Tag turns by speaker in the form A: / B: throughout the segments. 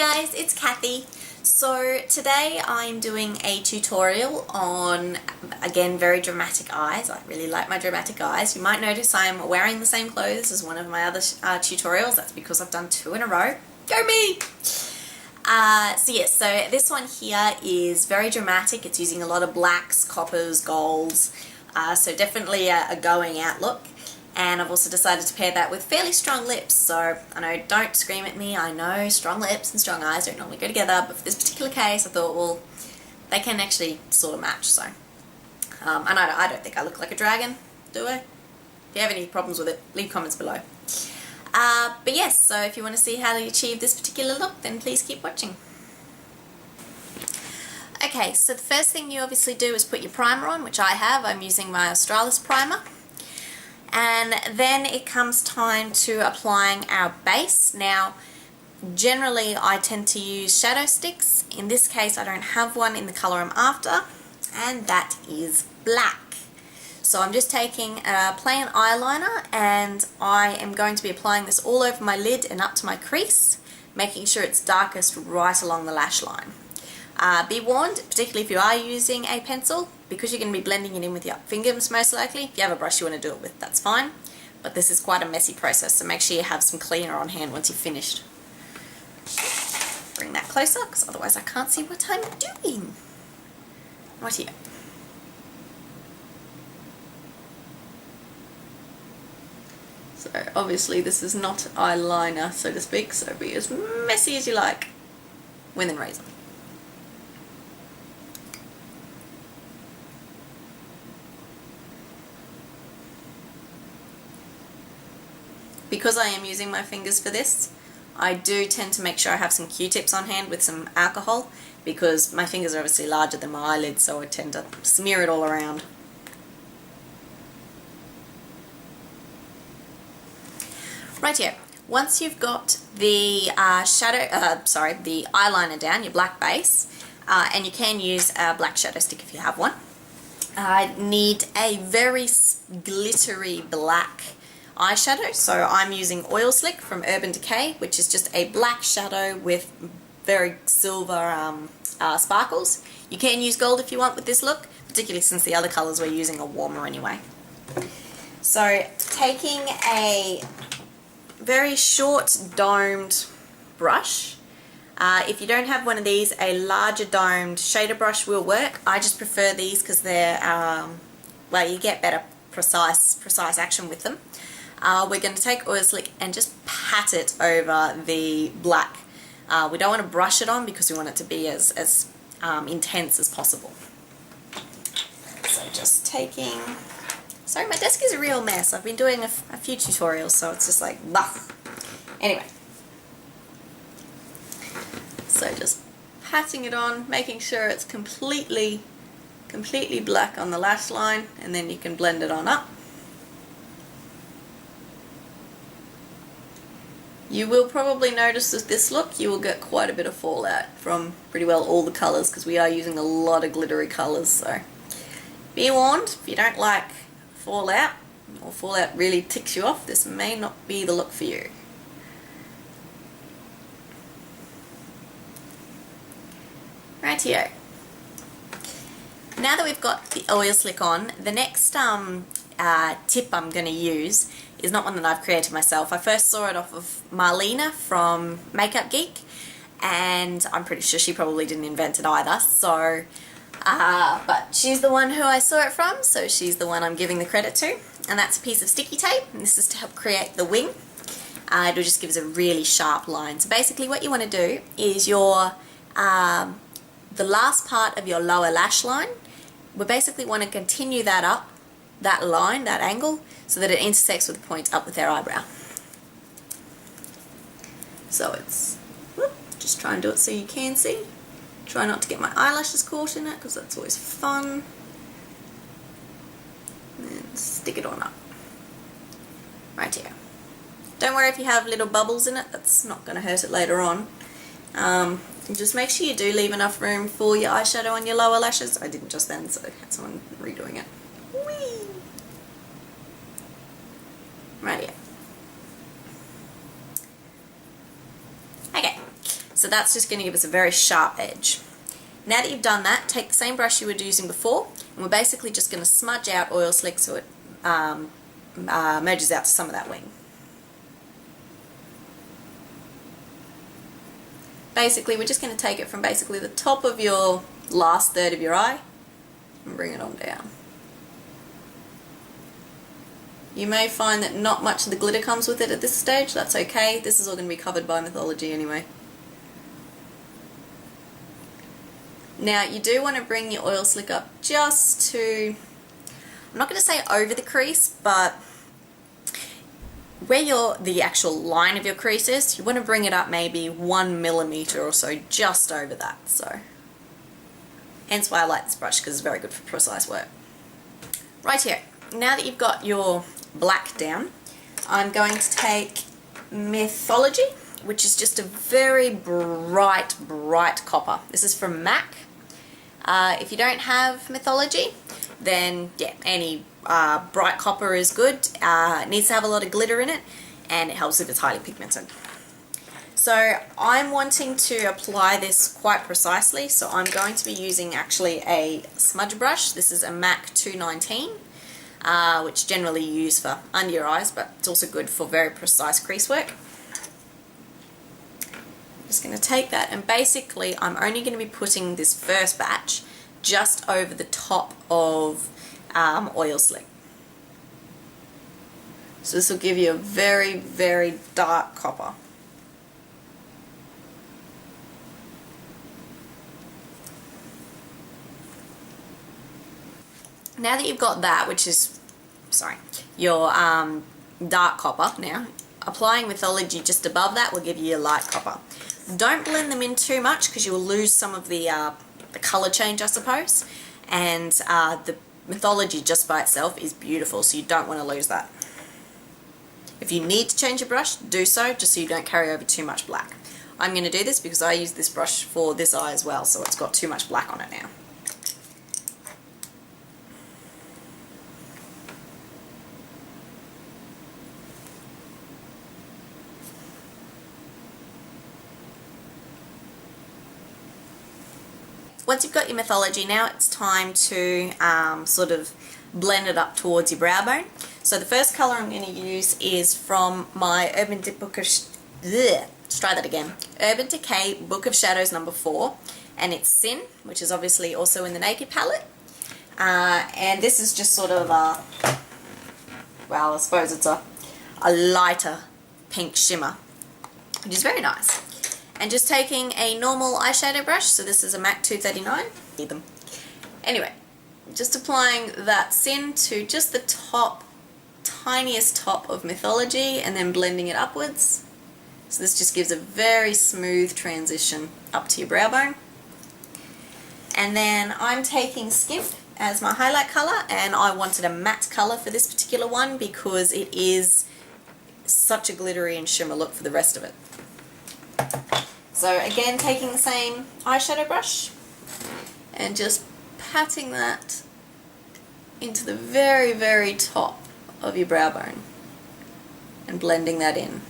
A: guys, it's Kathy. So today I'm doing a tutorial on, again, very dramatic eyes. I really like my dramatic eyes. You might notice I'm wearing the same clothes as one of my other tutorials. That's because I've done 2 in a row. Go me! So this one here is very dramatic. It's using a lot of blacks, coppers, golds. So definitely a going out look. And I've also decided to pair that with fairly strong lips. So I know, don't scream at me, I know strong lips and strong eyes don't normally go together, but for this particular case I thought, well, they can actually sort of match. So, and I don't think I look like a dragon, do I? If you have any problems with it, leave comments below. But yes, so if you want to see how to achieve this particular look, then please keep watching. Okay, so the first thing you obviously do is put your primer on, which I have. I'm using my Australis primer. And then it comes time to applying our base. Now, generally I tend to use shadow sticks. In this case I don't have one in the colour I'm after, and that is black. So I'm just taking a plain eyeliner and I am going to be applying this all over my lid and up to my crease, making sure it's darkest right along the lash line. Be warned, particularly if you are using a pencil, because you're going to be blending it in with your fingers most likely. If you have a brush you want to do it with, that's fine. But this is quite a messy process, so make sure you have some cleaner on hand once you've finished. Bring that closer, because otherwise I can't see what I'm doing. Right here. So obviously this is not eyeliner, so to speak, so be as messy as you like. Within reason. Because I am using my fingers for this, I do tend to make sure I have some Q-tips on hand with some alcohol, because my fingers are obviously larger than my eyelids, so I tend to smear it all around. Right here, once you've got the the eyeliner down, your black base, and you can use a black shadow stick if you have one. I need a very glittery black eyeshadow, so I'm using Oil Slick from Urban Decay, which is just a black shadow with very silver sparkles. You can use gold if you want with this look, particularly since the other colours we're using are warmer anyway. So taking a very short domed brush, if you don't have one of these, a larger domed shader brush will work. I just prefer these because they're, well, you get better precise action with them. We're going to take Oil Slick and just pat it over the black. We don't want to brush it on because we want it to be as intense as possible. So just taking... Sorry, my desk is a real mess. I've been doing a few tutorials, so it's just like, blah. Anyway. So just patting it on, making sure it's completely black on the lash line, and then you can blend it on up. You will probably notice with this look you will get quite a bit of fallout from pretty well all the colours, because we are using a lot of glittery colours, so be warned, if you don't like fallout, or fallout really ticks you off, this may not be the look for you. Rightio. Now that we've got the Oil Slick on, the next tip I'm going to use is not one that I've created myself. I first saw it off of Marlena from Makeup Geek, and I'm pretty sure she probably didn't invent it either, so but she's the one who I saw it from, so she's the one I'm giving the credit to. And that's a piece of sticky tape, and this is to help create the wing. It'll just give us a really sharp line. So basically what you want to do is your the last part of your lower lash line, we basically want to continue that up, that line, that angle, so that it intersects with the point up with our eyebrow. So it's, whoop, just try and do it so you can see. Try not to get my eyelashes caught in it, because that's always fun. And stick it on up. Right here. Don't worry if you have little bubbles in it, that's not going to hurt it later on. And just make sure you do leave enough room for your eyeshadow on your lower lashes. I didn't just then, so I had someone redoing it. Whee! Right here. Okay, So that's just going to give us a very sharp edge. Now that you've done that, take the same brush you were using before, and we're basically just going to smudge out oil slick so it merges out to some of that wing. Basically, we're just going to take it from basically the top of your last third of your eye and bring it on down. You may find that not much of the glitter comes with it at this stage. That's okay. This is all going to be covered by Mythology anyway. Now you do want to bring your oil slick up just to, I'm not going to say over the crease, but where the actual line of your crease is, you want to bring it up maybe 1 millimeter or so, just over that. So hence why I like this brush, because it's very good for precise work. Right here, now that you've got your black down, I'm going to take Mythology, which is just a very bright copper. This is from MAC. If you don't have Mythology, then yeah, any bright copper is good. It needs to have a lot of glitter in it, and it helps if it's highly pigmented. So I'm wanting to apply this quite precisely, so I'm going to be using actually a smudge brush. This is a MAC 219, which generally you use for under your eyes, but it's also good for very precise crease work. Just going to take that, and basically I'm only going to be putting this first batch just over the top of oil slick. So this will give you a very dark copper. Now that you've got that, which is, sorry, your dark copper, now applying Mythology just above that will give you a light copper. Don't blend them in too much, because you will lose some of the colour change, I suppose, and the Mythology just by itself is beautiful, so you don't want to lose that. If you need to change your brush, do so, just so you don't carry over too much black. I'm going to do this because I use this brush for this eye as well, so it's got too much black on it now. Once you've got your Mythology, now it's time to sort of blend it up towards your brow bone. So the first colour I'm going to use is from my Urban Decay Book of Shadows number 4, and it's Sin, which is obviously also in the Naked palette. And this is just sort of well, I suppose it's a lighter pink shimmer, which is very nice. And just taking a normal eyeshadow brush, so this is a MAC 239. Need them. Anyway, just applying that Sin to just the top, tiniest top of Mythology, and then blending it upwards. So this just gives a very smooth transition up to your brow bone. And then I'm taking Skimp as my highlight colour, and I wanted a matte colour for this particular one because it is such a glittery and shimmer look for the rest of it. So again, taking the same eyeshadow brush and just patting that into the very top of your brow bone and blending that in.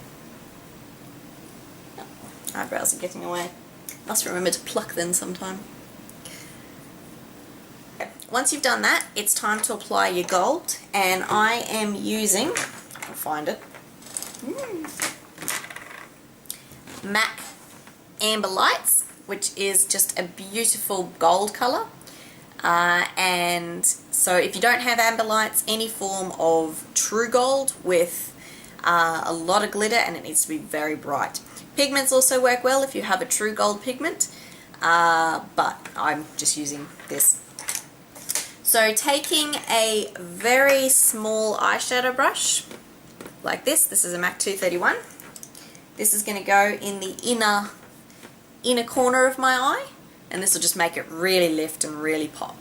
A: Oh, eyebrows are getting away. Must remember to pluck them sometime. Okay. Once you've done that, it's time to apply your gold, and I am using, I'll find it, MAC Amber Lights, which is just a beautiful gold colour. And so if you don't have Amber Lights, any form of true gold with a lot of glitter, and it needs to be very bright. Pigments also work well if you have a true gold pigment, but I'm just using this. So taking a very small eyeshadow brush like this is a MAC 231. This is going to go in the inner corner of my eye, and this will just make it really lift and really pop.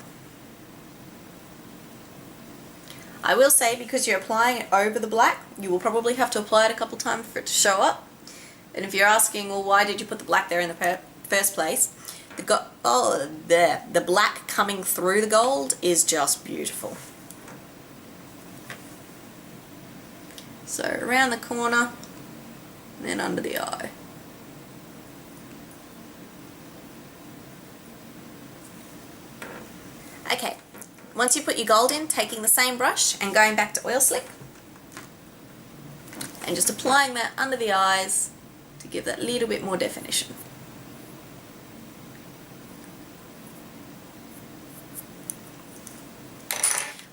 A: I will say, because you're applying it over the black, you will probably have to apply it a couple times for it to show up. And if you're asking, well, why did you put the black there in the first place, the black coming through the gold is just beautiful. So around the corner, and then under the eye. Okay, once you put your gold in, taking the same brush and going back to oil slick and just applying that under the eyes to give that little bit more definition.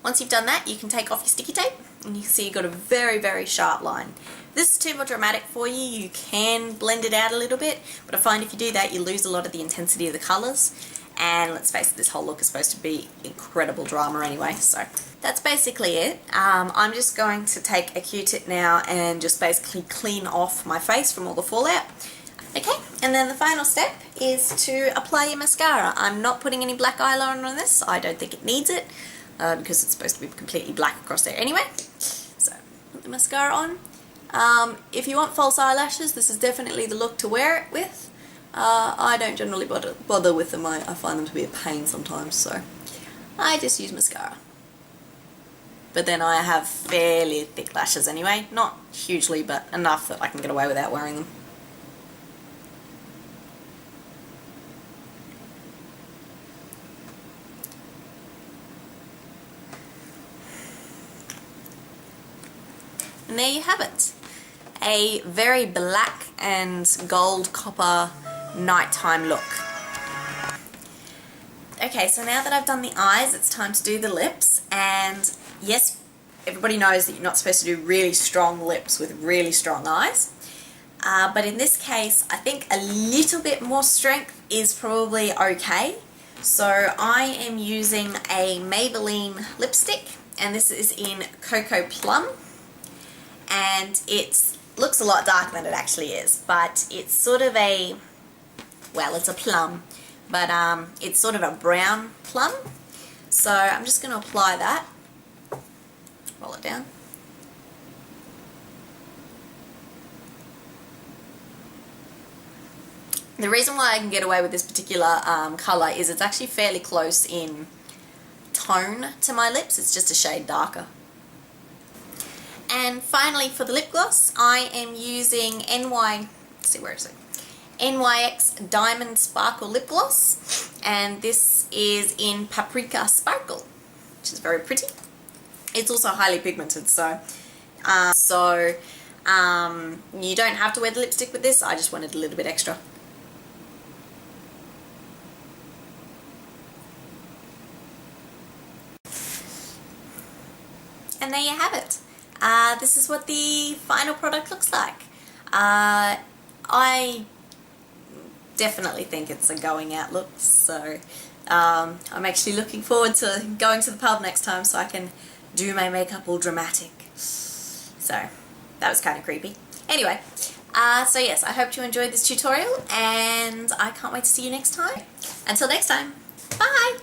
A: Once you've done that, you can take off your sticky tape and you can see you've got a very, very sharp line. If this is too more dramatic for you, you can blend it out a little bit, but I find if you do that, you lose a lot of the intensity of the colours. And let's face it, this whole look is supposed to be incredible drama anyway, so that's basically it. I'm just going to take a Q-tip now and just basically clean off my face from all the fallout. Okay, and then the final step is to apply your mascara. I'm not putting any black eyeliner on this. I don't think it needs it because it's supposed to be completely black across there anyway. So, put the mascara on. If you want false eyelashes, this is definitely the look to wear it with. I don't generally bother with them. I find them to be a pain sometimes, so I just use mascara. But then I have fairly thick lashes anyway. Not hugely, but enough that I can get away without wearing them. And there you have it. A very black and gold copper nighttime look. Okay, so now that I've done the eyes, it's time to do the lips. And yes, everybody knows that you're not supposed to do really strong lips with really strong eyes. But in this case, I think a little bit more strength is probably okay. So I am using a Maybelline lipstick, and this is in Cocoa Plum. And it looks a lot darker than it actually is, but it's sort of a, well, it's a plum, but it's sort of a brown plum. So I'm just going to apply that, roll it down. The reason why I can get away with this particular colour is it's actually fairly close in tone to my lips. It's just a shade darker. And finally, for the lip gloss, I am using NYX Diamond Sparkle Lip Gloss, and this is in Paprika Sparkle, which is very pretty. It's also highly pigmented, so you don't have to wear the lipstick with this. I just wanted a little bit extra. And there you have it. This is what the final product looks like. I definitely think it's a going out look, so I'm actually looking forward to going to the pub next time so I can do my makeup all dramatic. So that was kind of creepy. Anyway, so yes, I hope you enjoyed this tutorial and I can't wait to see you next time. Until next time, bye!